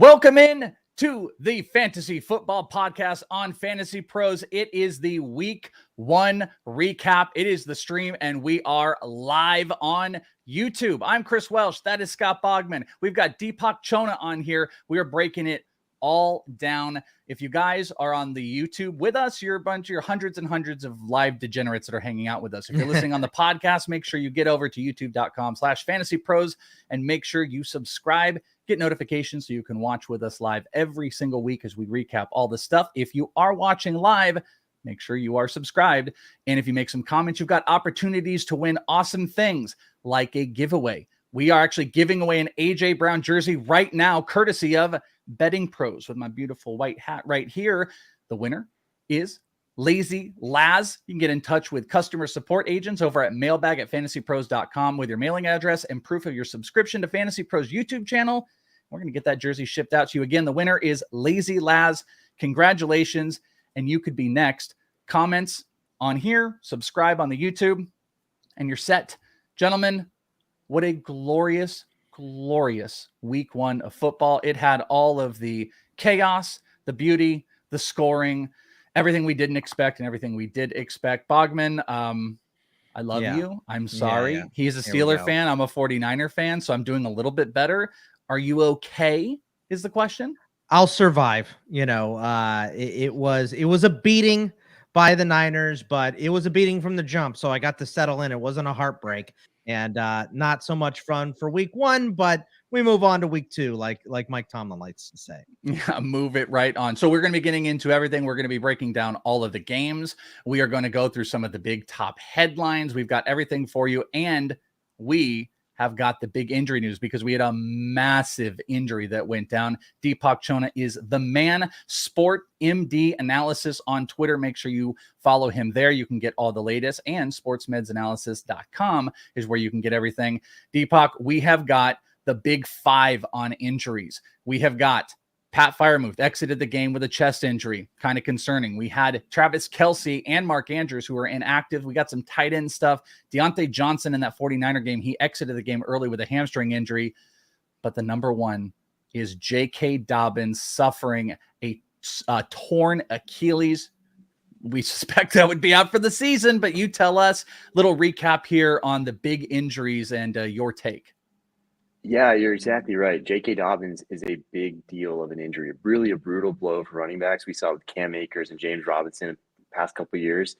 Welcome in to the Fantasy Football Podcast on Fantasy Pros. It is the Week 1 recap. It is the stream, and we are live on YouTube. I'm Chris Welsh. That is Scott Bogman. We've got Deepak Chona on here. We are breaking it all down. If you guys are on the YouTube with us, you're hundreds and hundreds of live degenerates that are hanging out with us. If you're listening on the podcast, make sure you get over to youtube.com/fantasypros and make sure you subscribe, get notifications so you can watch with us live every single week as we recap all the stuff. If you are watching live, make sure you are subscribed. And if you make some comments, you've got opportunities to win awesome things like a giveaway. We are actually giving away an AJ Brown jersey right now, courtesy of Betting Pros, with my beautiful white hat right here. The winner is Lazy Laz. You can get in touch with customer support agents over at mailbag@fantasypros.com with your mailing address and proof of your subscription to Fantasy Pros YouTube channel. We're going to get that jersey shipped out to you. Again, the winner is Lazy Laz. Congratulations, and you could be next. Comments on here, subscribe on the YouTube, and you're set. Gentlemen, what a glorious Week 1 of football. It had all of the chaos, the beauty, the scoring, everything we didn't expect and everything we did expect. Bogman, I love you. I'm sorry. Yeah. He's a Steeler fan. I'm a 49er fan, so I'm doing a little bit better. Are you okay is the question? I'll survive. It was a beating by the Niners, but it was a beating from the jump. So I got to settle in. It wasn't a heartbreak. And not so much fun for Week 1, but we move on to Week 2, like Mike Tomlin likes to say. Yeah, move it right on. So we're going to be getting into everything. We're going to be breaking down all of the games. We are going to go through some of the big top headlines. We've got everything for you, and we have got the big injury news because we had a massive injury that went down. Deepak Chona is the man. Sport MD Analysis on Twitter. Make sure you follow him there. You can get all the latest, and sportsmedsanalysis.com is where you can get everything. Deepak, we have got the big 5 on injuries. We have got Pat Freiermuth exited the game with a chest injury, kind of concerning. We had Travis Kelce and Mark Andrews who are inactive. We got some tight end stuff. Deontay Johnson in that 49er game, he exited the game early with a hamstring injury. But the number one is J.K. Dobbins suffering a torn Achilles. We suspect that would be out for the season, but you tell us. Little recap here on the big injuries and your take. Yeah, you're exactly right. J.K. Dobbins is a big deal of an injury, really a brutal blow for running backs. We saw with Cam Akers and James Robinson in the past couple of years.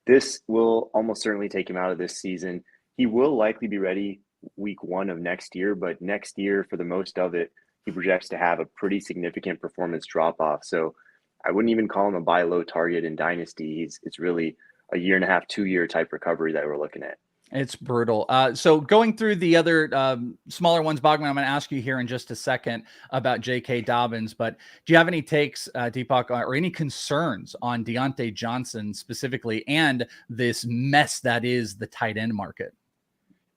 This will almost certainly take him out of this season. He will likely be ready Week 1 of next year, but next year, for the most of it, he projects to have a pretty significant performance drop-off. So I wouldn't even call him a buy low target in Dynasty. It's really a 1.5, 2-year type recovery that we're looking at. It's brutal. So going through the other smaller ones, Bogman, I'm going to ask you here in just a second about J.K. Dobbins, but do you have any takes, Deepak, or any concerns on Deontay Johnson specifically and this mess that is the tight end market?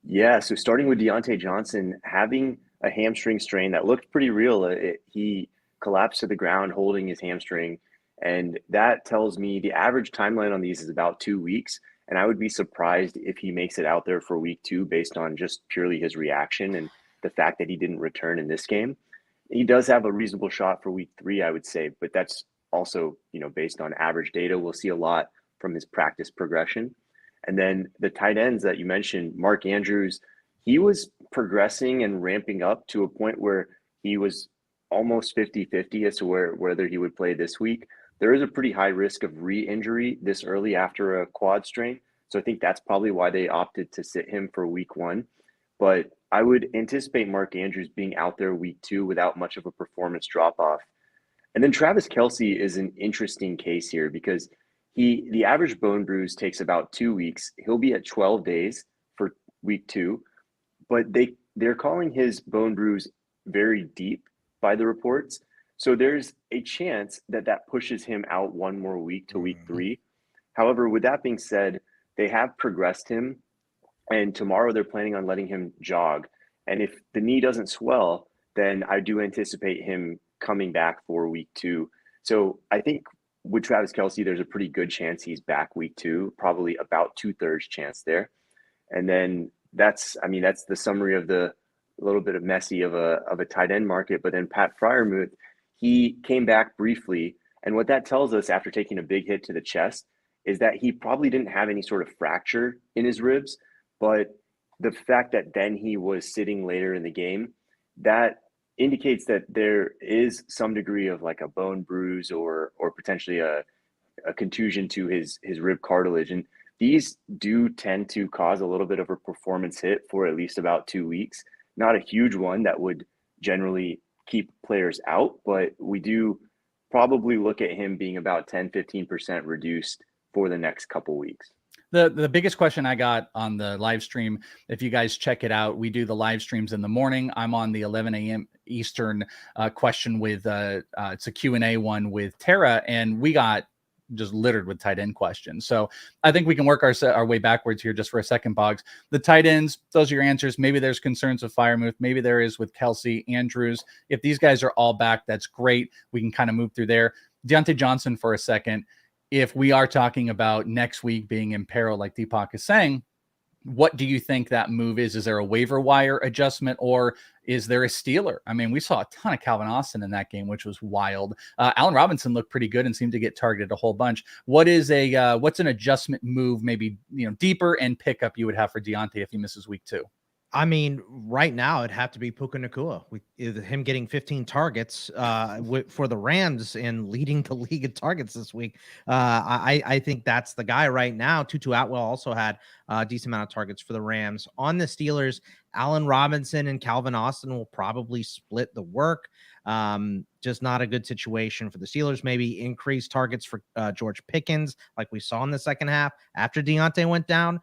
Yeah, so starting with Deontay Johnson, having a hamstring strain that looked pretty real. He collapsed to the ground holding his hamstring, and that tells me the average timeline on these is about 2 weeks. And I would be surprised if he makes it out there for Week 2 based on just purely his reaction and the fact that he didn't return in this game. He does have a reasonable shot for Week 3, I would say, but that's also, based on average data. We'll see a lot from his practice progression. And then the tight ends that you mentioned, Mark Andrews, he was progressing and ramping up to a point where he was almost 50-50 as to whether he would play this week. There is a pretty high risk of re-injury this early after a quad strain. So I think that's probably why they opted to sit him for Week 1. But I would anticipate Mark Andrews being out there Week 2 without much of a performance drop-off. And then Travis Kelce is an interesting case here because the average bone bruise takes about 2 weeks. He'll be at 12 days for Week 2. But they're calling his bone bruise very deep by the reports. So there's a chance that pushes him out 1 more week to Week 3. However, with that being said, they have progressed him, and tomorrow they're planning on letting him jog. And if the knee doesn't swell, then I do anticipate him coming back for Week 2. So I think with Travis Kelce, there's a pretty good chance he's back Week 2, probably about 2/3 chance there. And then that's the summary of the little bit of messy of a tight end market. But then Pat Freiermuth, he came back briefly. And what that tells us after taking a big hit to the chest is that he probably didn't have any sort of fracture in his ribs. But the fact that then he was sitting later in the game, that indicates that there is some degree of like a bone bruise or potentially a contusion to his rib cartilage. And these do tend to cause a little bit of a performance hit for at least about 2 weeks. Not a huge one that would generally keep players out, but we do probably look at him being about 10-15% reduced for the next couple weeks. The biggest question I got on the live stream, if you guys check it out, we do the live streams in the morning. I'm on the 11 a.m. Eastern question with it's a Q&A one with Tara, and we got just littered with tight end questions. So I think we can work our way backwards here just for a second, Boggs. The tight ends, those are your answers. Maybe there's concerns with Freiermuth. Maybe there is with Kelsey, Andrews. If these guys are all back, that's great. We can kind of move through there. Diontae Johnson for a second. If we are talking about next week being in peril, like Deepak is saying, what do you think that move is? Is there a waiver wire adjustment, or is there a stealer? I mean, we saw a ton of Calvin Austin in that game, which was wild. Allen Robinson looked pretty good and seemed to get targeted a whole bunch. What's an adjustment move, maybe, deeper and pickup you would have for Diontae if he misses week 2? I mean, right now it'd have to be Puka Nacua. Him getting 15 targets for the Rams and leading the league in targets this week. I think that's the guy right now. Tutu Atwell also had a decent amount of targets for the Rams. On the Steelers, Allen Robinson and Calvin Austin will probably split the work. Just not a good situation for the Steelers. Maybe increase targets for George Pickens, like we saw in the second half after Diontae went down,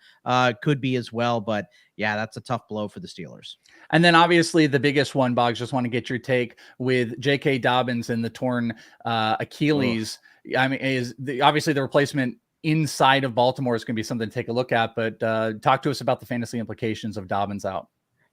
could be as well. But yeah, that's a tough blow for the Steelers. And then obviously the biggest one, Boggs, just want to get your take with J.K. Dobbins and the torn Achilles. Oh. I mean, obviously the replacement inside of Baltimore is going to be something to take a look at, but talk to us about the fantasy implications of Dobbins out.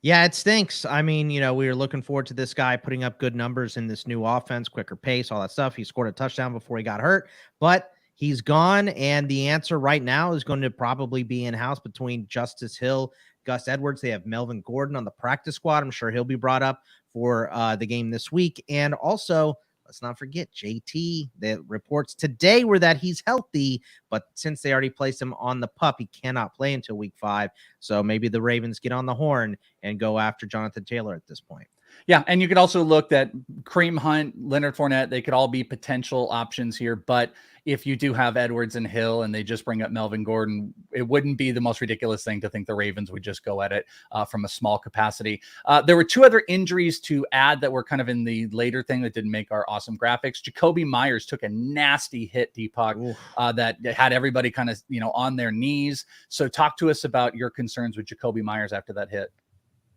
Yeah, it stinks. I mean, we were looking forward to this guy putting up good numbers in this new offense, quicker pace, all that stuff. He scored a touchdown before he got hurt, but he's gone. And the answer right now is going to probably be in-house between Justice Hill, Gus Edwards. They have Melvin Gordon on the practice squad. I'm sure he'll be brought up for the game this week. And also, let's not forget JT. The reports today were that he's healthy, but since they already placed him on the PUP, he cannot play until week 5. So maybe the Ravens get on the horn and go after Jonathan Taylor at this point. Yeah, and you could also look at Kareem Hunt, Leonard Fournette. They could all be potential options here. But if you do have Edwards and Hill and they just bring up Melvin Gordon, it wouldn't be the most ridiculous thing to think the Ravens would just go at it from a small capacity. There were 2 other injuries to add that were kind of in the later thing that didn't make our awesome graphics. Jacoby Myers took a nasty hit, Deepak, that had everybody kind of, on their knees. So talk to us about your concerns with Jacoby Myers after that hit.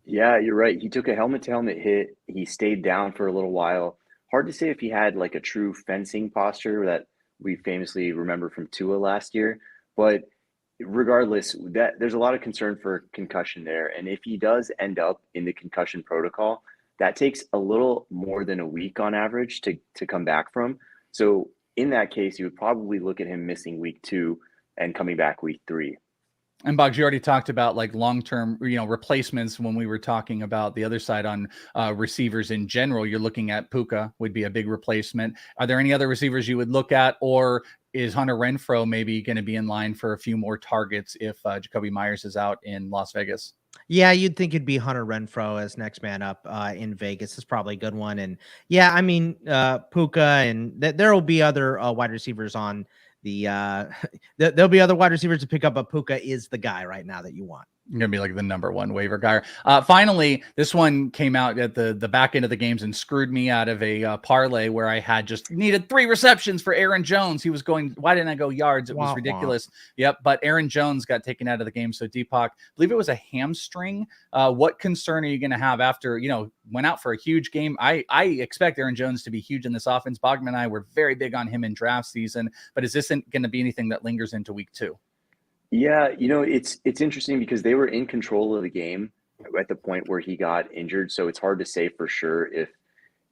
Yeah, you're right. He took a helmet-to-helmet hit. He stayed down for a little while. Hard to say if he had like a true fencing posture that we famously remember from Tua last year. But regardless, that there's a lot of concern for concussion there. And if he does end up in the concussion protocol, that takes a little more than a week on average to come back from. So in that case, you would probably look at him missing week 2 and coming back week 3. And Boggs, you already talked about like long-term, replacements when we were talking about the other side on receivers in general. You're looking at Puka would be a big replacement. Are there any other receivers you would look at, or is Hunter Renfrow maybe going to be in line for a few more targets if Jacoby Myers is out in Las Vegas? Yeah, you'd think it'd be Hunter Renfrow as next man up in Vegas. Is probably a good one. And yeah, I mean, Puka and there will be other wide receivers on there'll be other wide receivers to pick up, but Puka is the guy right now that you want. Going to be like the number 1 waiver guy. Finally, this one came out at the back end of the games and screwed me out of a parlay where I had just needed 3 receptions for Aaron Jones. He was going, why didn't I go yards? It was ridiculous. Yep. But Aaron Jones got taken out of the game. So Deepak, I believe it was a hamstring. What concern are you going to have after, went out for a huge game? I expect Aaron Jones to be huge in this offense. Bogman and I were very big on him in draft season, but is this going to be anything that lingers into week 2? Yeah, it's interesting because they were in control of the game at the point where he got injured. So it's hard to say for sure if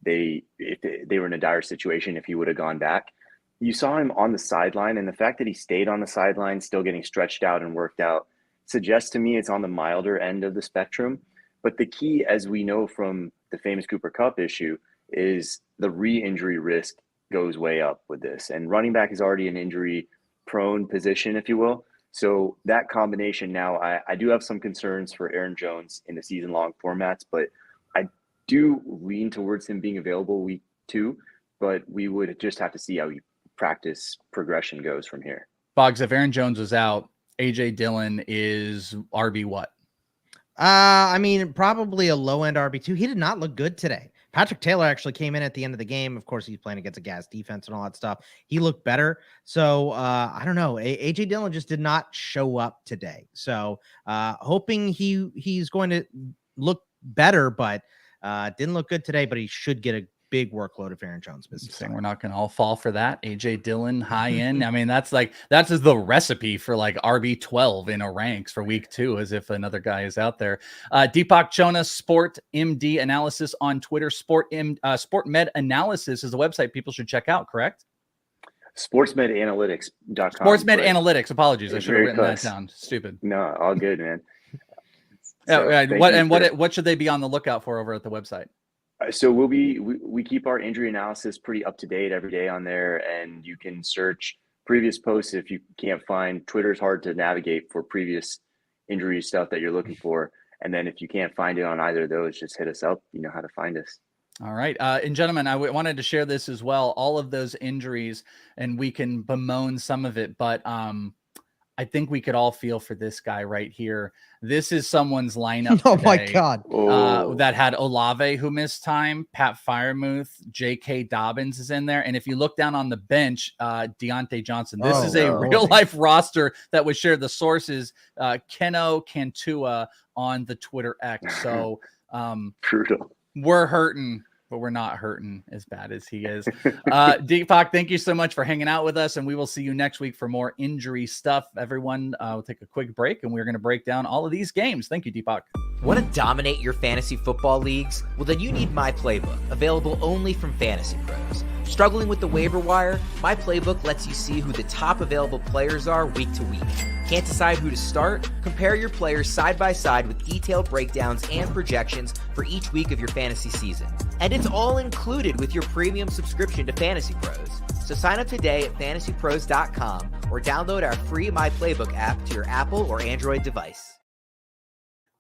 they were in a dire situation, if he would have gone back. You saw him on the sideline, and the fact that he stayed on the sideline, still getting stretched out and worked out, suggests to me it's on the milder end of the spectrum. But the key, as we know from the famous Cooper Kupp issue, is the re-injury risk goes way up with this. And running back is already an injury-prone position, if you will. So that combination now, I do have some concerns for Aaron Jones in the season-long formats, but I do lean towards him being available week 2, but we would just have to see how practice progression goes from here. Boggs, if Aaron Jones was out, A.J. Dillon is RB what? I mean, probably a low-end RB2. He did not look good today. Patrick Taylor actually came in at the end of the game. Of course, he's playing against a gas defense and all that stuff. He looked better. So I don't know. A.J. Dillon just did not show up today. So hoping he's going to look better, but didn't look good today, but he should get a big workload if Aaron Jones misses. Saying we're not going to all fall for that. A.J. Dillon, high end. I mean, that's the recipe for like RB12 in a ranks for week 2, as if another guy is out there. Deepak Chona, Sport MD Analysis on Twitter. Sport Med Analysis is the website people should check out, correct? Sportsmedanalytics.com. Sportsmed Analytics. Apologies. I should have written that down. Stupid. No, all good, man. What should they be on the lookout for over at the website? So we keep our injury analysis pretty up to date every day on there, and you can search previous posts if you can't find. Twitter's hard to navigate for previous injury stuff that you're looking for, and then if you can't find it on either of those, just hit us up. You know how to find us. All right. And gentlemen, I wanted to share this as well. All of those injuries, and we can bemoan some of it, but I think we could all feel for this guy right here. This is someone's lineup Oh today, my God. that had Olave, who missed time, Pat Freiermuth, J.K. Dobbins is in there. And if you look down on the bench, Deontay Johnson. This is a real-life roster that was shared. The sources, Keno Cantua on the Twitter X. So brutal. We're hurting, but we're not hurting as bad as he is. Deepak, thank you so much for hanging out with us, and we will see you next week for more injury stuff. Everyone, we'll take a quick break, and we're going to break down all of these games. Thank you, Deepak. Want to dominate your fantasy football leagues? Well, then you need My Playbook, available only from FantasyPros. Struggling with the waiver wire? My Playbook lets you see who the top available players are week to week. Can't decide who to start? Compare your players side by side with detailed breakdowns and projections for each week of your fantasy season. And it's all included with your premium subscription to FantasyPros. So sign up today at FantasyPros.com or download our free My Playbook app to your Apple or Android device.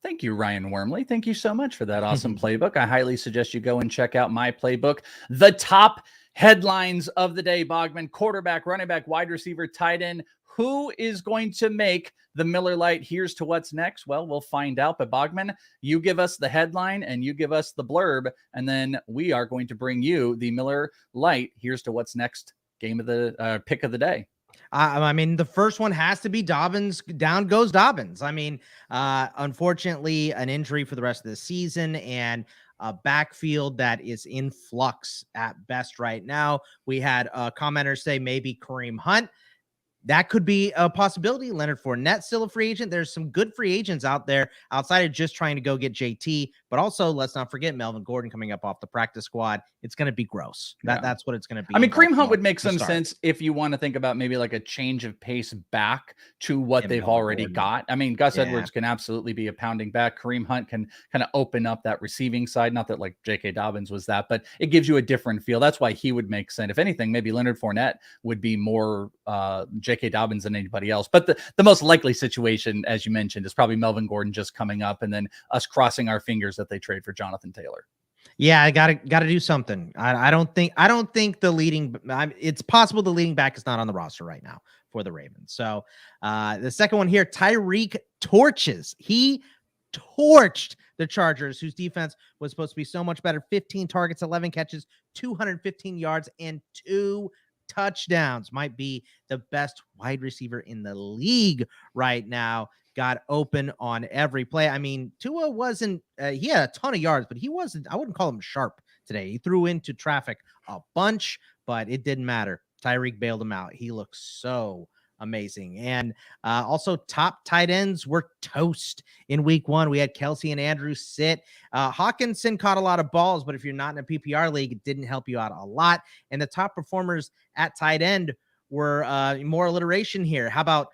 Thank you, Ryan Wormley. Thank you so much for that awesome playbook. I highly suggest you go and check out My Playbook. The top headlines of the day, Bogman: quarterback, running back, wide receiver, tight end. Who is going to make the Miller Lite? Here's to what's next. Well, we'll find out. But Bogman, you give us the headline and you give us the blurb, and then we are going to bring you the Miller Lite. Here's to what's next. Game of the pick of the day. I mean, the first one has to be Dobbins. Down goes Dobbins. I mean, unfortunately, an injury for the rest of the season and a backfield that is in flux at best right now. We had a commenter say maybe Kareem Hunt. That could be a possibility. Leonard Fournette still a free agent. There's some good free agents out there outside of just trying to go get JT. But also, let's not forget Melvin Gordon coming up off the practice squad. It's going to be gross. That's what it's going to be. I mean, Kareem Hunt would make some sense if you want to think about maybe like a change of pace back to what they've already got. I mean, Gus Edwards can absolutely be a pounding back. Kareem Hunt can kind of open up that receiving side. Not that like J.K. Dobbins was that, but it gives you a different feel. That's why he would make sense. If anything, maybe Leonard Fournette would be more J.K. Dobbins than anybody else. But the most likely situation, as you mentioned, is probably Melvin Gordon just coming up and then us crossing our fingers that they trade for Jonathan Taylor. Yeah, I gotta do something. I don't think the leading. It's possible the leading back is not on the roster right now for the Ravens. So the second one here, Tyreek torches. He torched the Chargers, whose defense was supposed to be so much better. 15 targets, 11 catches, 215 yards, and 2 touchdowns. Might be the best wide receiver in the league right now. Got open on every play. I mean, Tua wasn't, he had a ton of yards, but he wasn't, I wouldn't call him sharp today. He threw into traffic a bunch, but it didn't matter. Tyreek bailed him out. He looks so amazing. And also top tight ends were toast in week 1. We had Kelsey and Andrews sit. Hawkinson caught a lot of balls, but if you're not in a PPR league, it didn't help you out a lot. And the top performers at tight end were more alliteration here. How about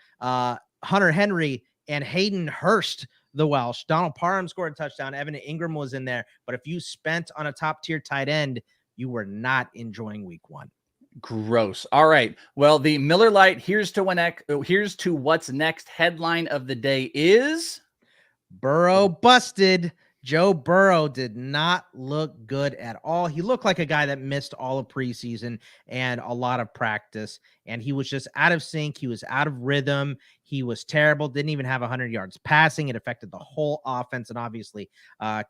Hunter Henry and Hayden Hurst the Welsh. Donald Parham scored a touchdown. Evan Ingram was in there. But if you spent on a top tier tight end, you were not enjoying week 1. Gross. All right. Well, the Miller Lite here's to what's next headline of the day is Burrow busted. Joe Burrow did not look good at all. He looked like a guy that missed all of preseason and a lot of practice, and he was just out of sync. He was out of rhythm. He was terrible. Didn't even have 100 yards passing. It affected the whole offense, and obviously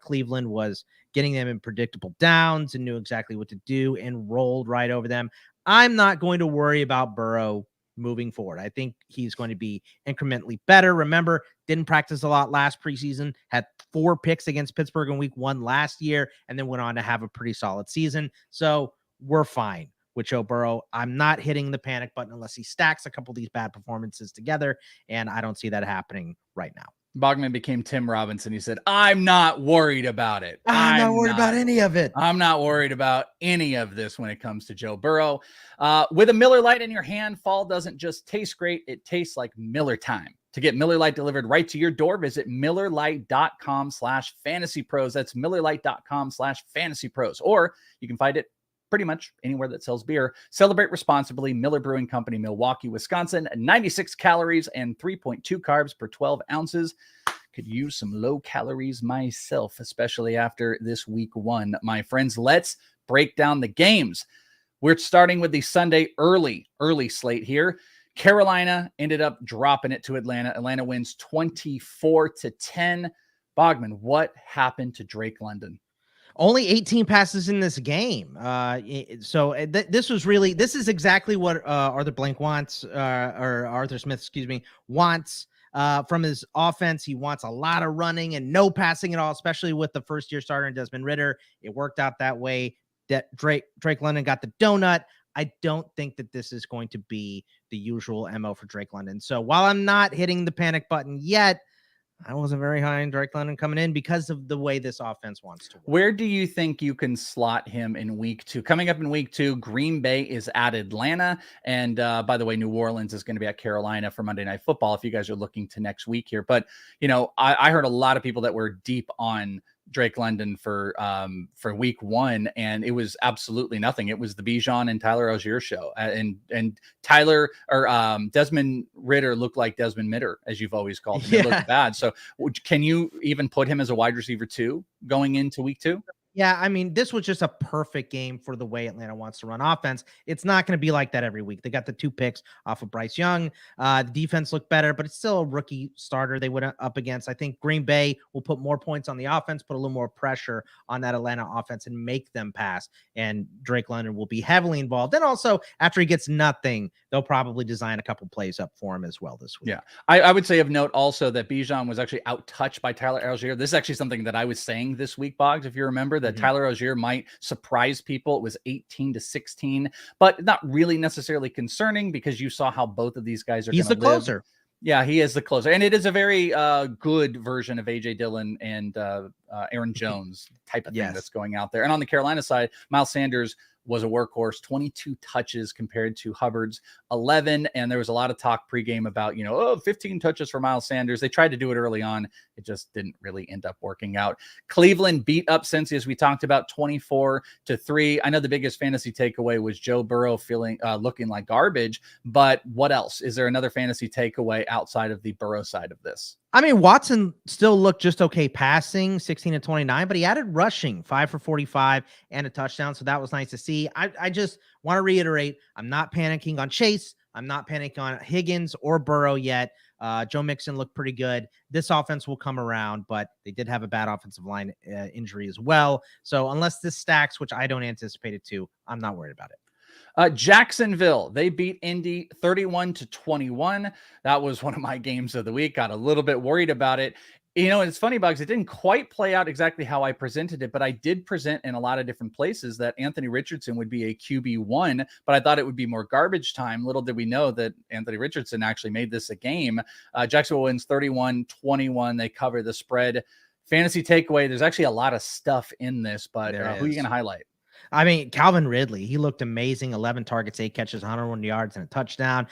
Cleveland was getting them in predictable downs and knew exactly what to do and rolled right over them. I'm not going to worry about Burrow moving forward. I think he's going to be incrementally better. Remember, didn't practice a lot last preseason, had 4 picks against Pittsburgh in week 1 last year, and then went on to have a pretty solid season. So we're fine with Joe Burrow. I'm not hitting the panic button unless he stacks a couple of these bad performances together, and I don't see that happening right now. Bogman became Tim Robinson. He said, I'm not worried about it. I'm not worried about any of it. I'm not worried about any of this when it comes to Joe Burrow. With a Miller Lite in your hand, fall doesn't just taste great. It tastes like Miller time. To get Miller Lite delivered right to your door, visit MillerLite.com/FantasyPros. That's MillerLite.com/FantasyPros. Or you can find it pretty much anywhere that sells beer. Celebrate responsibly. Miller Brewing Company, Milwaukee, Wisconsin. 96 calories and 3.2 carbs per 12 ounces. Could use some low calories myself, especially after this week 1. My friends, let's break down the games. We're starting with the Sunday early slate here. Carolina ended up dropping it to Atlanta. Atlanta wins 24-10. Bogman, what happened to Drake London? Only 18 passes in this game. This is exactly what Arthur Blank wants, or Arthur Smith, wants from his offense. He wants a lot of running and no passing at all, especially with the first-year starter in Desmond Ridder. It worked out that way. That Drake London got the donut. I don't think that this is going to be the usual MO for Drake London. So while I'm not hitting the panic button yet, I wasn't very high on Drake London coming in because of the way this offense wants to work. Where do you think you can slot him in week 2? Coming up in week 2, Green Bay is at Atlanta. And by the way, New Orleans is going to be at Carolina for Monday Night Football if you guys are looking to next week here. But, I heard a lot of people that were deep on Drake London for week 1, and it was absolutely nothing. It was the Bijan and Tyler Algier show, and Desmond Ridder looked like Desmond Mitter, as you've always called him. It looked bad. So can you even put him as a wide receiver 2 going into week 2? Yeah, I mean, this was just a perfect game for the way Atlanta wants to run offense. It's not going to be like that every week. They got the 2 picks off of Bryce Young. The defense looked better, but it's still a rookie starter they went up against. I think Green Bay will put more points on the offense, put a little more pressure on that Atlanta offense and make them pass. And Drake London will be heavily involved. And also, after he gets nothing, they'll probably design a couple plays up for him as well this week. Yeah, I would say of note also that Bijan was actually out-touched by Tyler Algier. This is actually something that I was saying this week, Boggs, if you remember, that Tyler Algier might surprise people. It was 18-16, but not really necessarily concerning because you saw how both of these guys are. He's the closer. Yeah, he is the closer. And it is a very good version of A.J. Dillon and Aaron Jones type of thing that's going out there. And on the Carolina side, Miles Sanders was a workhorse, 22 touches compared to Hubbard's 11. And there was a lot of talk pregame about, 15 touches for Miles Sanders. They tried to do it early on. It just didn't really end up working out. Cleveland beat up Cincy, as we talked about, 24-3. I know the biggest fantasy takeaway was Joe Burrow looking like garbage, but what else? Is there another fantasy takeaway outside of the Burrow side of this? I mean, Watson still looked just okay passing, 16-29, but he added rushing, 5 for 45 and a touchdown. So that was nice to see. I just want to reiterate, I'm not panicking on Chase. I'm not panicking on Higgins or Burrow yet. Joe Mixon looked pretty good. This offense will come around, but they did have a bad offensive line injury as well. So unless this stacks, which I don't anticipate it to, I'm not worried about it. Jacksonville, they beat Indy 31-21. That was one of my games of the week. Got a little bit worried about it. And it's funny, Bugs, it didn't quite play out exactly how I presented it, but I did present in a lot of different places that Anthony Richardson would be a QB1, but I thought it would be more garbage time. Little did we know that Anthony Richardson actually made this a game. Jacksonville wins 31-21. They cover the spread. Fantasy takeaway, there's actually a lot of stuff in this, but who are you going to highlight? I mean, Calvin Ridley, he looked amazing. 11 targets, 8 catches, 101 yards, and a touchdown.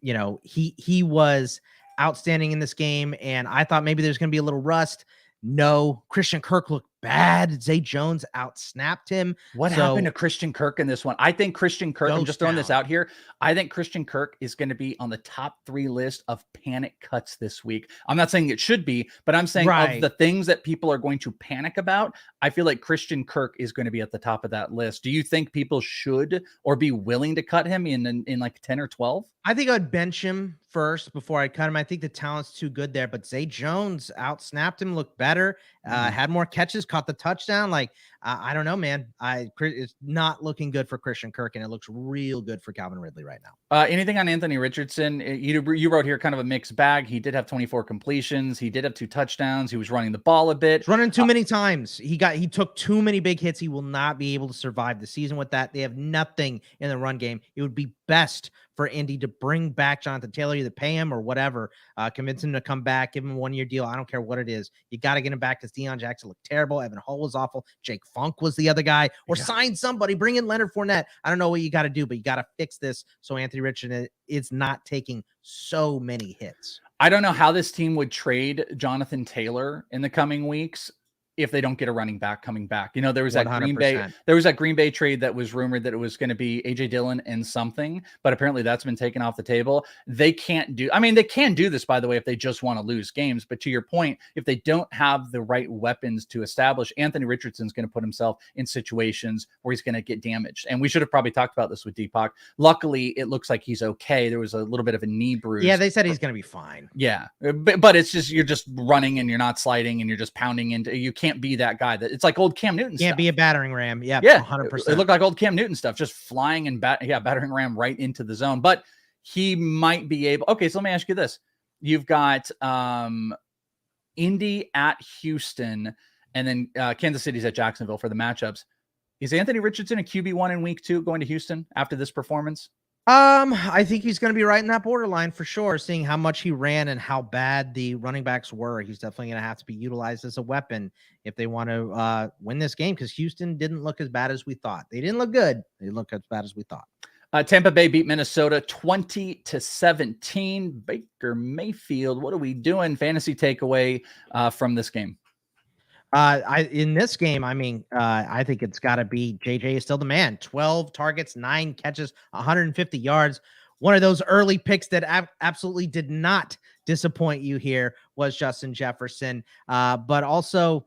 He was outstanding in this game, and I thought maybe there's going to be a little rust. No, Christian Kirk looked bad. Zay Jones outsnapped him. What happened to Christian Kirk in this one? I think Christian Kirk, I'm just throwing this out here. I think Christian Kirk is going to be on the top 3 list of panic cuts this week. I'm not saying it should be, but I'm saying of the things that people are going to panic about, I feel like Christian Kirk is going to be at the top of that list. Do you think people should or be willing to cut him in like 10 or 12? I think I'd bench him first before I cut him. I think the talent's too good there, but Zay Jones outsnapped him, looked better, had more catches, caught the touchdown. Like, I don't know, man. It's not looking good for Christian Kirk, and it looks real good for Calvin Ridley right now. Anything on Anthony Richardson? You wrote here kind of a mixed bag. He did have 24 completions. He did have 2 touchdowns. He was running the ball a bit. He's running too many times. He took too many big hits. He will not be able to survive the season with that. They have nothing in the run game. It would be best for Indy to bring back Jonathan Taylor, either pay him or whatever, convince him to come back, give him a 1-year deal. I don't care what it is. You got to get him back because Deion Jackson looked terrible. Evan Hull was awful. Jake Funk was the other guy. Or sign somebody. Bring in Leonard Fournette. I don't know what you got to do, but you got to fix this so Anthony Richardson is not taking so many hits. I don't know how this team would trade Jonathan Taylor in the coming weeks if they don't get a running back coming back. You know, there was that 100%. Green Bay trade that was rumored that it was going to be AJ Dillon and something, but apparently that's been taken off the table. They can do this, by the way, if they just want to lose games. But to your point, if they don't have the right weapons to establish, Anthony Richardson's going to put himself in situations where he's going to get damaged. And we should have probably talked about this with Deepak. Luckily, it looks like he's okay. There was a little bit of a knee bruise. Yeah, they said he's going to be fine. Yeah, but it's just, you're just running and you're not sliding and you're just pounding into, you can't be that guy. That it's like old Cam Newton can't be a battering ram. Yeah, 100%. It looked like old Cam Newton stuff, just flying and battering ram right into the zone. But he might be able. Okay, so let me ask you this: you've got Indy at Houston, and then Kansas City's at Jacksonville for the matchups. Is Anthony Richardson a QB1 in week 2 going to Houston after this performance? I think he's going to be right in that borderline for sure, seeing how much he ran and how bad the running backs were. He's definitely going to have to be utilized as a weapon if they want to win this game, because Houston didn't look as bad as we thought. They didn't look good. They didn't look as bad as we thought. Tampa Bay beat Minnesota 20-17. Baker Mayfield, what are we doing? Fantasy takeaway from this game. In this game, I think it's got to be JJ is still the man. 12 targets, 9 catches, 150 yards. One of those early picks that absolutely did not disappoint you here was Justin Jefferson. But also,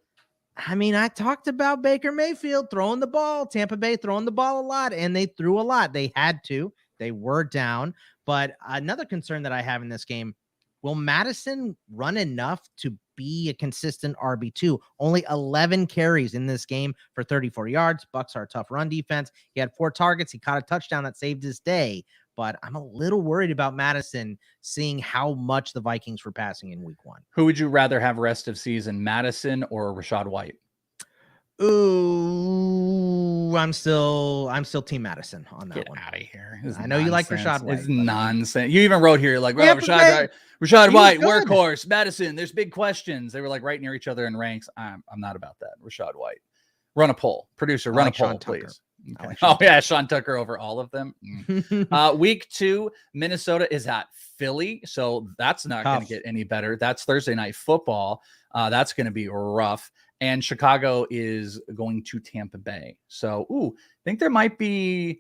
I talked about Baker Mayfield throwing the ball, Tampa Bay throwing the ball a lot, and they threw a lot. They had to. They were down. But another concern that I have in this game, will Madison run enough to be a consistent RB2? Only 11 carries in this game for 34 yards. Bucks are a tough run defense. He had 4 targets. He caught a touchdown that saved his day. But I'm a little worried about Madison, seeing how much the Vikings were passing in week 1. Who would you rather have rest of season, Madison or Rachaad White? Ooh, I'm still Team Madison on that one. Get out of here. I know you like Rachaad White. It's nonsense. You even wrote here like, well, Rachaad White, workhorse, Madison. There's big questions. They were like right near each other in ranks. I'm not about that. Rachaad White. Run a poll. Producer, run a poll, please. Okay. Sean Tucker over all of them. Week 2, Minnesota is at Philly, so that's not going to get any better. That's Thursday night football. That's going to be rough. And Chicago is going to Tampa Bay. So, I think there might be,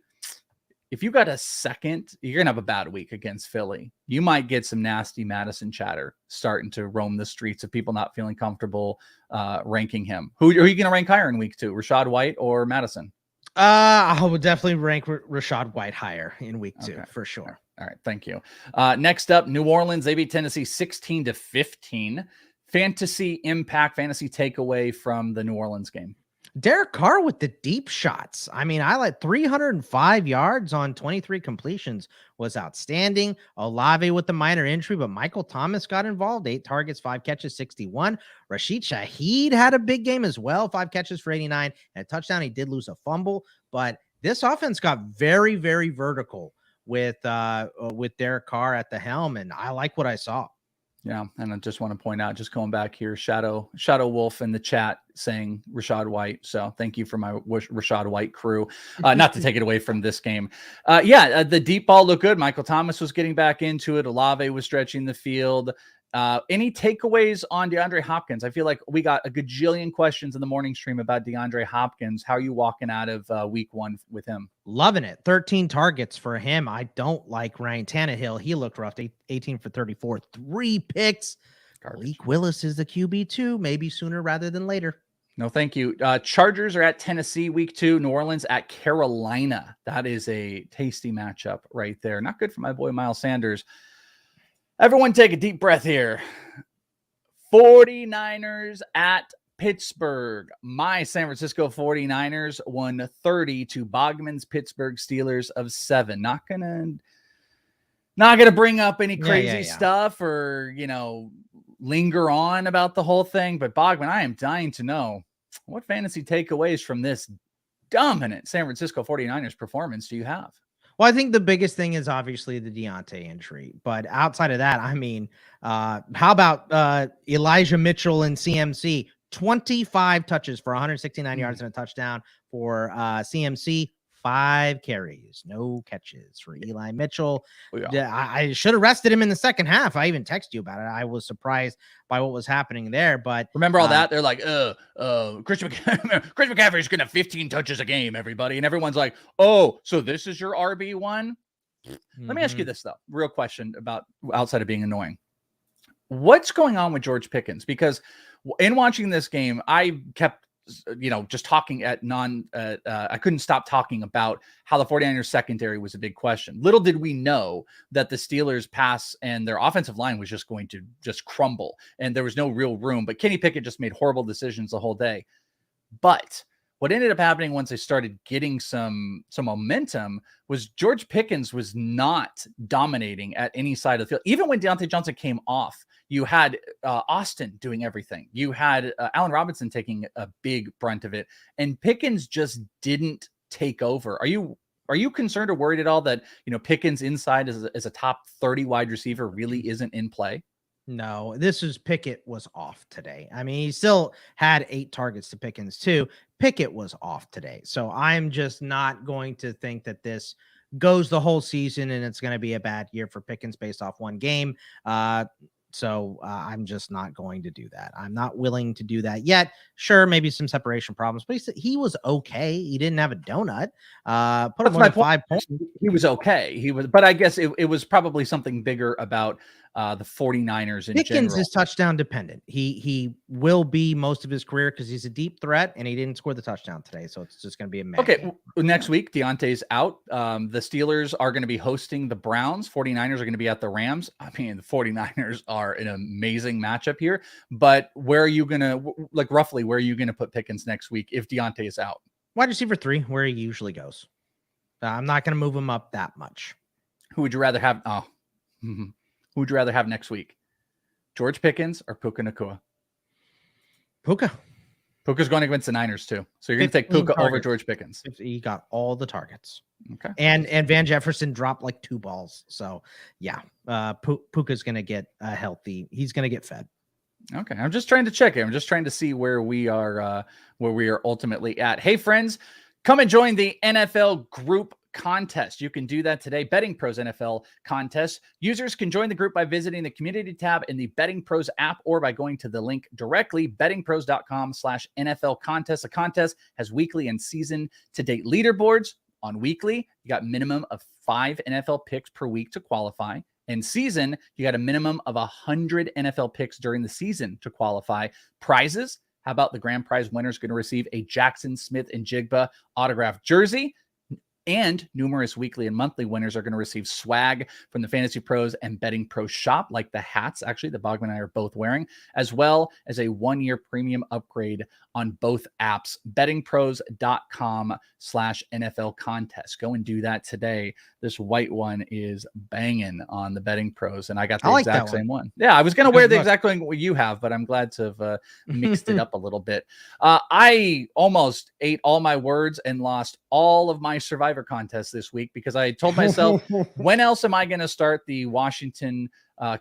if you got a second, you're going to have a bad week against Philly. You might get some nasty Madison chatter starting to roam the streets of people not feeling comfortable ranking him. Who are you going to rank higher in week 2, Rachaad White or Madison? I would definitely rank Rachaad White higher in week 2 for sure. All right. Thank you. Next up, New Orleans, they beat Tennessee 16-15. Fantasy impact, fantasy takeaway from the New Orleans game. Derek Carr with the deep shots. I like 305 yards on 23 completions was outstanding. Olave with the minor injury, but Michael Thomas got involved. 8 targets, 5 catches, 61. Rashid Shaheed had a big game as well. 5 catches for 89 and a touchdown. He did lose a fumble, but this offense got very, very vertical with Derek Carr at the helm, and I like what I saw. Yeah, and I just want to point out, just going back here, Shadow Wolf in the chat saying Rachaad White. So thank you for my Rachaad White crew. Not to take it away from this game. The deep ball looked good. Michael Thomas was getting back into it. Olave was stretching the field. Any takeaways on DeAndre Hopkins? I feel like we got a gajillion questions in the morning stream about DeAndre Hopkins. How are you walking out of week 1 with him? Loving it. 13 targets for him. I don't like Ryan Tannehill. He looked rough. 18 for 34, 3 picks. Malik Willis is the QB2, maybe sooner rather than later. No, thank you. Chargers are at Tennessee week 2. New Orleans at Carolina. That is a tasty matchup right there. Not good for my boy Miles Sanders. Everyone take a deep breath here. 49ers at Pittsburgh. My San Francisco 49ers won 30 to Bogman's Pittsburgh Steelers of 7. Not gonna bring up any crazy stuff or, linger on about the whole thing. But Bogman, I am dying to know what fantasy takeaways from this dominant San Francisco 49ers performance do you have? Well, I think the biggest thing is obviously the Deontay injury. But outside of that, I mean, how about Elijah Mitchell and CMC? 25 touches for 169 yards and a touchdown for CMC. 5 carries, no catches for Eli Mitchell. I should have rested him in the second half. I even texted you about it. I was surprised by what was happening there. But remember all that? They're like, Christian McCaffrey's going to have 15 touches a game, everybody. And everyone's like, oh, so this is your RB1? Let me ask you this, though. Real question about outside of being annoying. What's going on with George Pickens? Because in watching this game, I kept just talking at I couldn't stop talking about how the 49ers secondary was a big question. Little did we know that the Steelers pass and their offensive line was just going to just crumble and there was no real room, but Kenny Pickett just made horrible decisions the whole day. But what ended up happening once they started getting some momentum was George Pickens was not dominating at any side of the field. Even when Deontay Johnson came off, you had Austin doing everything. You had Allen Robinson taking a big brunt of it, and Pickens just didn't take over. Are you concerned or worried at all that Pickens inside as a top 30 wide receiver really isn't in play? No, Pickett was off today. I mean, he still had 8 targets to Pickens too. Pickett was off today. So I'm just not going to think that this goes the whole season and it's going to be a bad year for Pickens based off one game. So I'm just not going to do that. I'm not willing to do that yet. Sure, maybe some separation problems, but he was okay. He didn't have a donut. Put him on 5 points. He was okay. But I guess it was probably something bigger about the 49ers in Pickens general. is touchdown dependent. He will be most of his career because he's a deep threat and he didn't score the touchdown today. So it's just going to be a mess. Okay. Next week, Deontay's out. The Steelers are going to be hosting the Browns. 49ers are going to be at the Rams. I mean, the 49ers are an amazing matchup here, but where are you going to roughly where are you going to put Pickens next week if Deontay is out? Wide receiver 3, where he usually goes. I'm not going to move him up that much. Who would you rather have? Who would you rather have next week? George Pickens or Puka Nacua? Puka. Puka's going against the Niners too. So you're going to take Puka over George Pickens. He got all the targets. Okay. And Van Jefferson dropped like 2 balls. So yeah, Puka's going to get healthy. He's going to get fed. Okay. I'm just trying to check it. I'm just trying to see where we are ultimately at. Hey friends, come and join the NFL group contest. You can do that today. Betting Pros NFL contest. Users can join the group by visiting the community tab in the Betting Pros app or by going to the link directly, bettingpros.com/NFL contest. The contest has weekly and season to date leaderboards. On weekly, you got minimum of 5 NFL picks per week to qualify. And season, you got a minimum of 100 NFL picks during the season to qualify. Prizes. How about the grand prize winner is going to receive a Jackson Smith and Jigba autographed jersey? And numerous weekly and monthly winners are going to receive swag from the Fantasy Pros and Betting Pros shop, like the hats, actually, that Bogman and I are both wearing, as well as a 1-year premium upgrade on both apps. Bettingpros.com/NFL contest. Go and do that today. This white one is banging on the Betting Pros, and I got the exact same one. Yeah, I was going to wear the exact one you have, but I'm glad to have mixed it up a little bit. I almost ate all my words and lost all of my survivor survivor contest this week because I told myself, when else am I going to start the Washington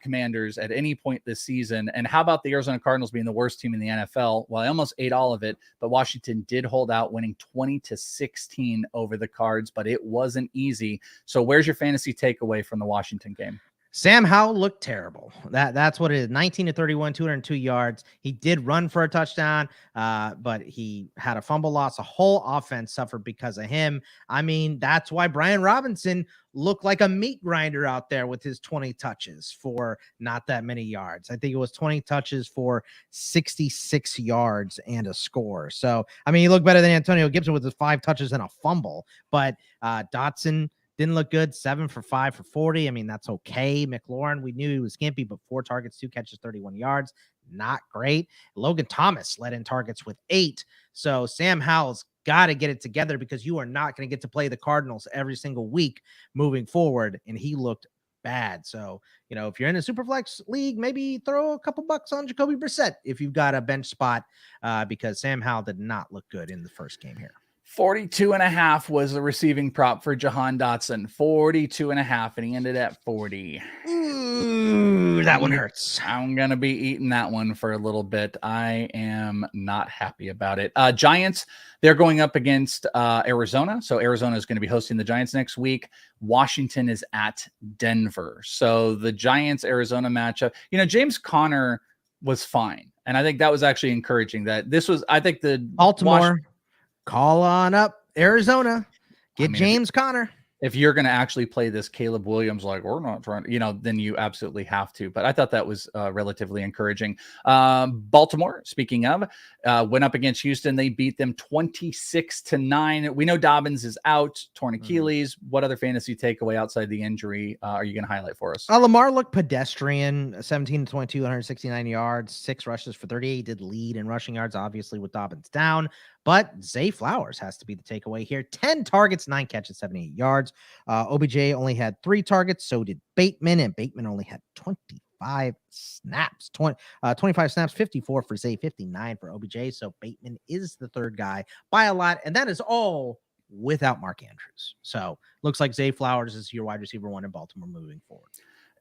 Commanders at any point this season? And how about the Arizona Cardinals being the worst team in the NFL? Well, I almost ate all of it, but Washington did hold out, winning 20-16 over the Cards, but it wasn't easy. So where's your fantasy takeaway from the Washington game? Sam Howell looked terrible. That's what it is. 19-31, 202 yards. He did run for a touchdown, but he had a fumble loss. A whole offense suffered because of him. I mean, that's why Brian Robinson looked like a meat grinder out there with his 20 touches for not that many yards. I think it was 20 touches for 66 yards and a score. So, I mean, he looked better than Antonio Gibson with his 5 touches and a fumble, but Dotson didn't look good. 7 for 5 for 40. I mean, that's okay. McLaurin, we knew he was skimpy, but 4 targets, 2 catches, 31 yards. Not great. Logan Thomas led in targets with 8. So Sam Howell's got to get it together because you are not going to get to play the Cardinals every single week moving forward. And he looked bad. So, you know, if you're in a Superflex league, maybe throw a couple bucks on Jacoby Brissett if you've got a bench spot because Sam Howell did not look good in the first game here. 42.5 was the receiving prop for Jahan Dotson. 42.5, and he ended at 40. Ooh, that one hurts. I'm going to be eating that one for a little bit. I am not happy about it. Giants, they're going up against Arizona. So Arizona is going to be hosting the Giants next week. Washington is at Denver. So the Giants-Arizona matchup, you know, James Conner was fine. And I think that was actually encouraging that this was, I think the Baltimore. Call on up Arizona. Get James Conner. If you're going to actually play this Caleb Williams, like we're not trying, you know, then you absolutely have to. But I thought that was relatively encouraging. Baltimore, speaking of, went up against Houston. They beat them 26-9. We know Dobbins is out, torn Achilles. What other fantasy takeaway outside the injury are you going to highlight for us? Lamar looked pedestrian, 17-22, 169 yards, 6 rushes for 38. He did lead in rushing yards, obviously, with Dobbins down. But Zay Flowers has to be the takeaway here. 10 targets, 9 catches, 78 yards. OBJ only had 3 targets. So did Bateman, and Bateman only had 25 snaps. 25 snaps, 54 for Zay, 59 for OBJ. So Bateman is the third guy by a lot, and that is all without Mark Andrews. So looks like Zay Flowers is your wide receiver 1 in Baltimore moving forward.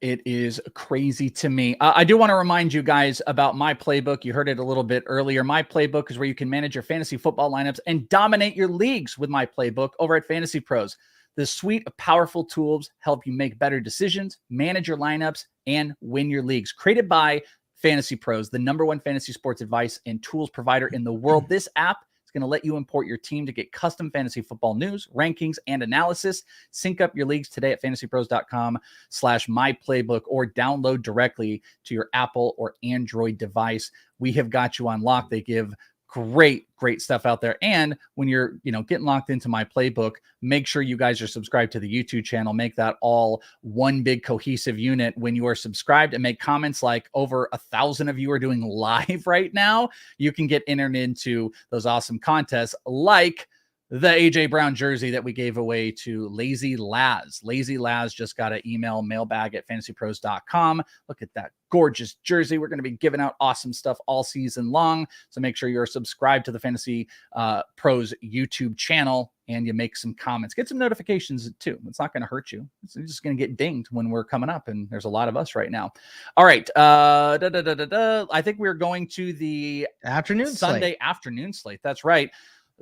It is crazy to me. I do want to remind you guys about My Playbook. You heard it a little bit earlier. My Playbook is where you can manage your fantasy football lineups and dominate your leagues with My Playbook over at Fantasy Pros. The suite of powerful tools help you make better decisions, manage your lineups, and win your leagues. Created by Fantasy Pros, the #1 fantasy sports advice and tools provider in the world. This app is going to let you import your team to get custom fantasy football news, rankings, and analysis. Sync up your leagues today at fantasypros.com/myplaybook or download directly to your Apple or Android device. We have got you on lock. They give great stuff out there. And when you're, you know, getting locked into My Playbook, make sure you guys are subscribed to the YouTube channel. Make that all one big cohesive unit. When you are subscribed and make comments like over 1,000 of you are doing live right now, you can get entered into those awesome contests like the AJ Brown jersey that we gave away to Lazy Laz. Lazy Laz just got an email, mailbag@fantasypros.com. Look at that gorgeous jersey. We're going to be giving out awesome stuff all season long. So make sure you're subscribed to the Fantasy Pros YouTube channel and you make some comments. Get some notifications too. It's not going to hurt you. It's just going to get dinged when we're coming up, and there's a lot of us right now. All right. I think we're going to the Sunday afternoon slate. That's right.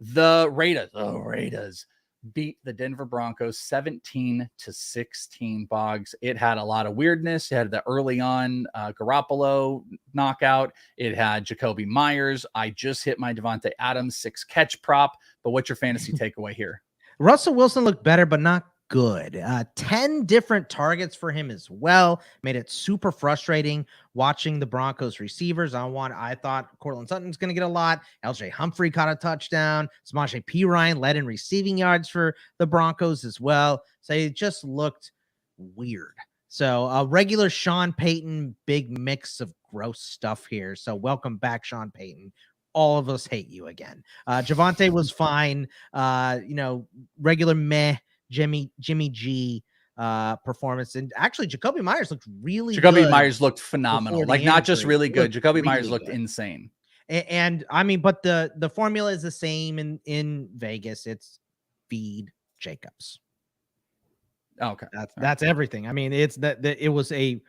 The Raiders beat the Denver Broncos 17-16. Boggs. It had a lot of weirdness. It had the early on Garoppolo knockout. It had Jacoby Myers. I just hit my Devontae Adams 6 catch prop. But what's your fantasy takeaway here? Russell Wilson looked better, but not good. 10 different targets for him as well. Made it super frustrating watching the Broncos receivers. I thought Cortland Sutton's going to get a lot. LJ Humphrey caught a touchdown. Samaje Perine led in receiving yards for the Broncos as well. So it just looked weird. So a regular Sean Payton, big mix of gross stuff here. So welcome back, Sean Payton. All of us hate you again. Javonte was fine. Regular meh Jimmy G performance. And actually Jacoby Myers looked really good. Jacoby Myers looked phenomenal. Like not just really good. Jacoby Myers looked insane. And I mean, but the formula is the same in Vegas. It's feed Jacobs. Okay. That's everything. I mean, it's that it was a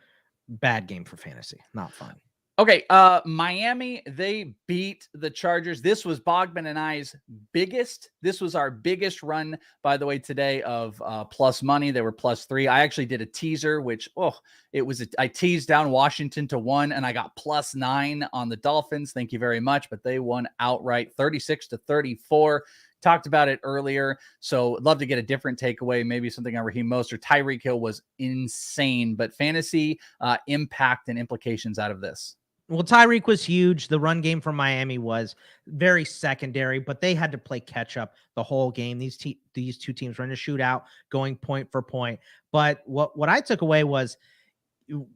bad game for fantasy. Not fun. Okay, Miami, they beat the Chargers. This was Bogman and I's biggest. This was our biggest run, by the way, today of plus money. They were +3. I actually did a teaser, which, I teased down Washington to 1, and I got +9 on the Dolphins. Thank you very much. But they won outright 36-34. Talked about it earlier. So I'd love to get a different takeaway, maybe something on Raheem Mostert. Tyreek Hill was insane, but fantasy impact and implications out of this. Well, Tyreek was huge. The run game from Miami was very secondary, but they had to play catch up the whole game. These two teams were in a shootout, going point for point. But what I took away was,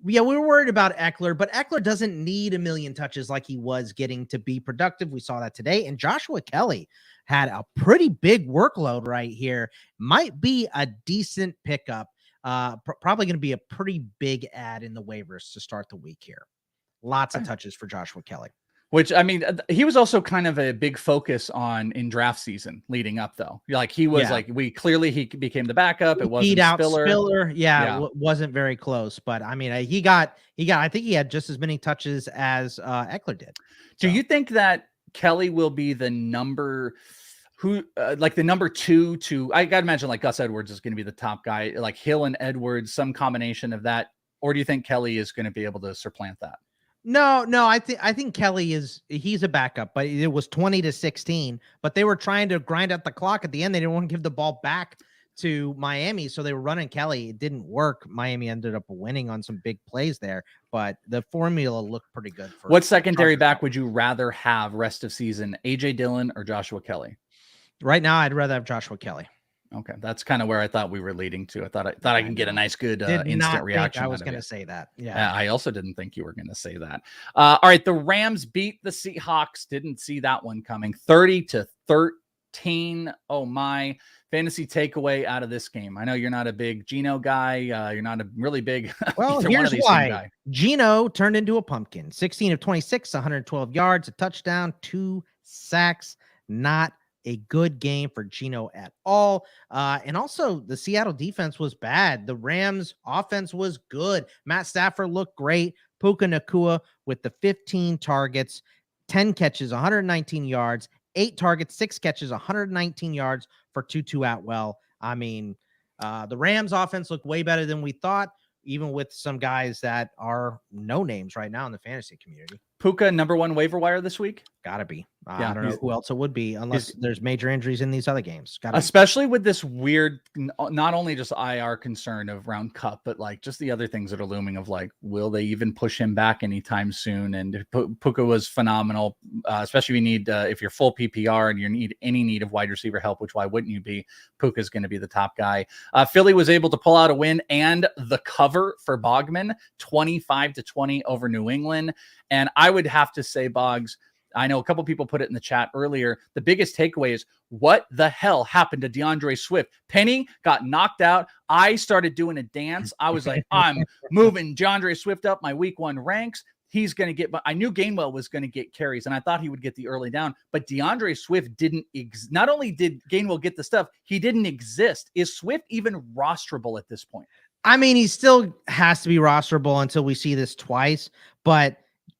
we were worried about Eckler, but Eckler doesn't need a million touches like he was getting to be productive. We saw that today. And Joshua Kelly had a pretty big workload right here. Might be a decent pickup. Probably going to be a pretty big ad in the waivers to start the week here. Lots of touches for Joshua Kelly. Which, I mean, he was also kind of a big focus in draft season leading up, though. Like, he was he became the backup. It wasn't Spiller. Wasn't very close. But I mean, I think he had just as many touches as Eckler did. So. Do you think that Kelly will be the number two to, I got to imagine like Gus Edwards is going to be the top guy, like Hill and Edwards, some combination of that? Or do you think Kelly is going to be able to supplant that? No, I think Kelly he's a backup, but it was 20-16, but they were trying to grind out the clock at the end. They didn't want to give the ball back to Miami, so they were running Kelly. It didn't work. Miami ended up winning on some big plays there, but the formula looked pretty good. What secondary back would you rather have rest of season, AJ Dillon or Joshua Kelly? Right now, I'd rather have Joshua Kelly. Okay, that's kind of where I thought we were leading to. I thought I can get a nice, good instant reaction. I was going to say that. Yeah, I also didn't think you were going to say that. All right, the Rams beat the Seahawks. Didn't see that one coming. 30-13. Oh my! Fantasy takeaway out of this game. I know you're not a big Geno guy. You're not a really big. Well, here's why. Geno turned into a pumpkin. 16 of 26, 112 yards, a touchdown, 2 sacks. Not a good game for Geno at all. And also the Seattle defense was bad. The Rams offense was good. Matt Stafford looked great. Puka Nacua with the 15 targets, 10 catches, 119 yards, 8 targets, 6 catches, 119 yards for Tutu Atwell. I mean, the Rams offense looked way better than we thought, even with some guys that are no names right now in the fantasy community. Puka, number 1 waiver wire this week? Gotta be. I don't know who else it would be unless there's major injuries in these other games. Especially with this weird, not only just IR concern of round cup, but like just the other things that are looming of like, will they even push him back anytime soon? And Puka was phenomenal, especially if you need, if you're full PPR and you need any need of wide receiver help, which why wouldn't you be? Puka's going to be the top guy. Philly was able to pull out a win and the cover for Bogman, 25-20 over New England. And I would have to say, Boggs, I know a couple people put it in the chat earlier. The biggest takeaway is what the hell happened to DeAndre Swift? Penny got knocked out. I started doing a dance. I was like, I'm moving DeAndre Swift up my week 1 ranks. He's going to get, I knew Gainwell was going to get carries and I thought he would get the early down, but DeAndre Swift didn't, not only did Gainwell get the stuff, he didn't exist. Is Swift even rosterable at this point? I mean, he still has to be rosterable until we see this twice, but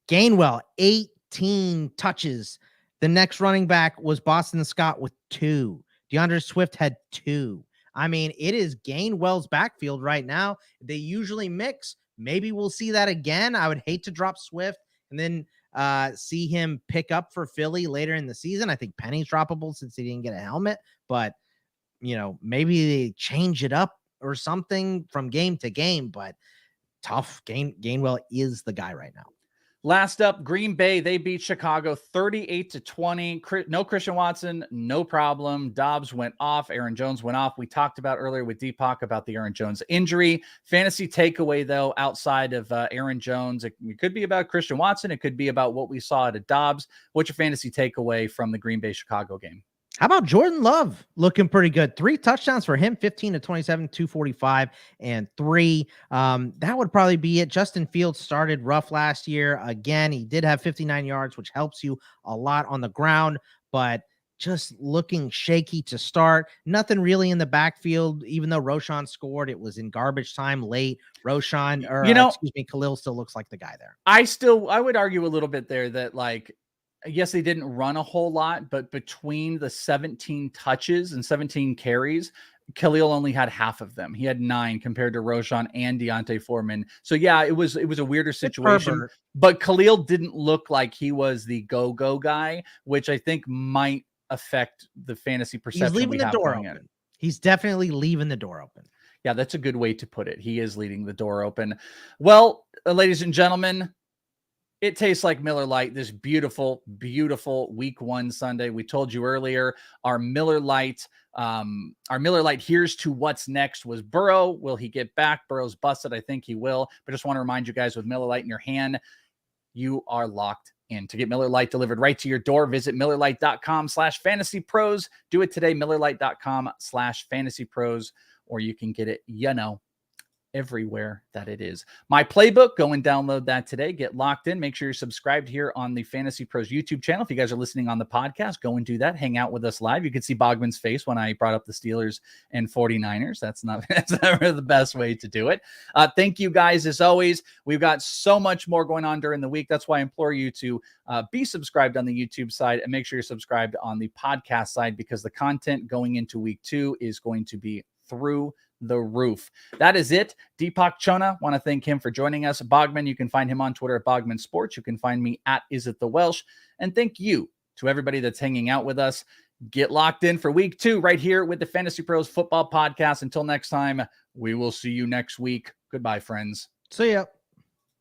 Gainwell, 18 touches. The next running back was Boston Scott with 2. DeAndre Swift had 2. I mean, it is Gainwell's backfield right now. They usually mix. Maybe we'll see that again. I would hate to drop Swift and then see him pick up for Philly later in the season. I think Penny's droppable since he didn't get a helmet, but maybe they change it up or something from game to game, but tough. Gainwell is the guy right now. Last up, Green Bay, they beat Chicago 38-20. No Christian Watson, no problem. Dobbs went off. Aaron Jones went off. We talked about earlier with Deepak about the Aaron Jones injury. Fantasy takeaway, though, outside of Aaron Jones, it could be about Christian Watson. It could be about what we saw at Dobbs. What's your fantasy takeaway from the Green Bay-Chicago game? How about Jordan Love looking pretty good? 3 touchdowns for him, 15-27, 245 and 3. That would probably be it. Justin Fields started rough last year. Again, he did have 59 yards, which helps you a lot on the ground, but just looking shaky to start. Nothing really in the backfield, even though Roshan scored. It was in garbage time late. Khalil still looks like the guy there. I would argue a little bit there that, like, yes, they didn't run a whole lot, but between the 17 touches and 17 carries, Khalil only had half of them. He had 9 compared to Roshan and Deontay Foreman. So yeah, it was a weirder situation, but Khalil didn't look like he was the go guy, which I think might affect the fantasy perception. He's leaving the door open. He's definitely leaving the door open. Yeah, that's a good way to put it. He is leaving the door open. Well, ladies and gentlemen, it tastes like Miller Lite this beautiful, beautiful week 1 Sunday. We told you earlier, our Miller Lite here's to what's next was Burrow. Will he get back? Burrow's busted. I think he will. But just want to remind you guys, with Miller Lite in your hand, you are locked in. To get Miller Lite delivered right to your door, visit MillerLite.com/fantasypros. Do it today, MillerLite.com/fantasypros, or you can get it, everywhere that it is. My Playbook, go and download that today. Get locked in. Make sure you're subscribed here on the Fantasy Pros YouTube channel. If you guys are listening on the podcast, go and do that. Hang out with us live. You can see Bogman's face when I brought up the Steelers and 49ers. That's never the best way to do it. Thank you guys. As always, we've got so much more going on during the week. That's why I implore you to be subscribed on the YouTube side and make sure you're subscribed on the podcast side, because the content going into week 2 is going to be through the roof. That is it. Deepak Chona, want to thank him for joining us. Bogman, you can find him on Twitter at Bogman Sports. You can find me at IsItTheWelsh. And thank you to everybody that's hanging out with us. Get locked in for week 2 right here with the Fantasy Pros Football Podcast. Until next time, we will see you next week. Goodbye, friends. See ya.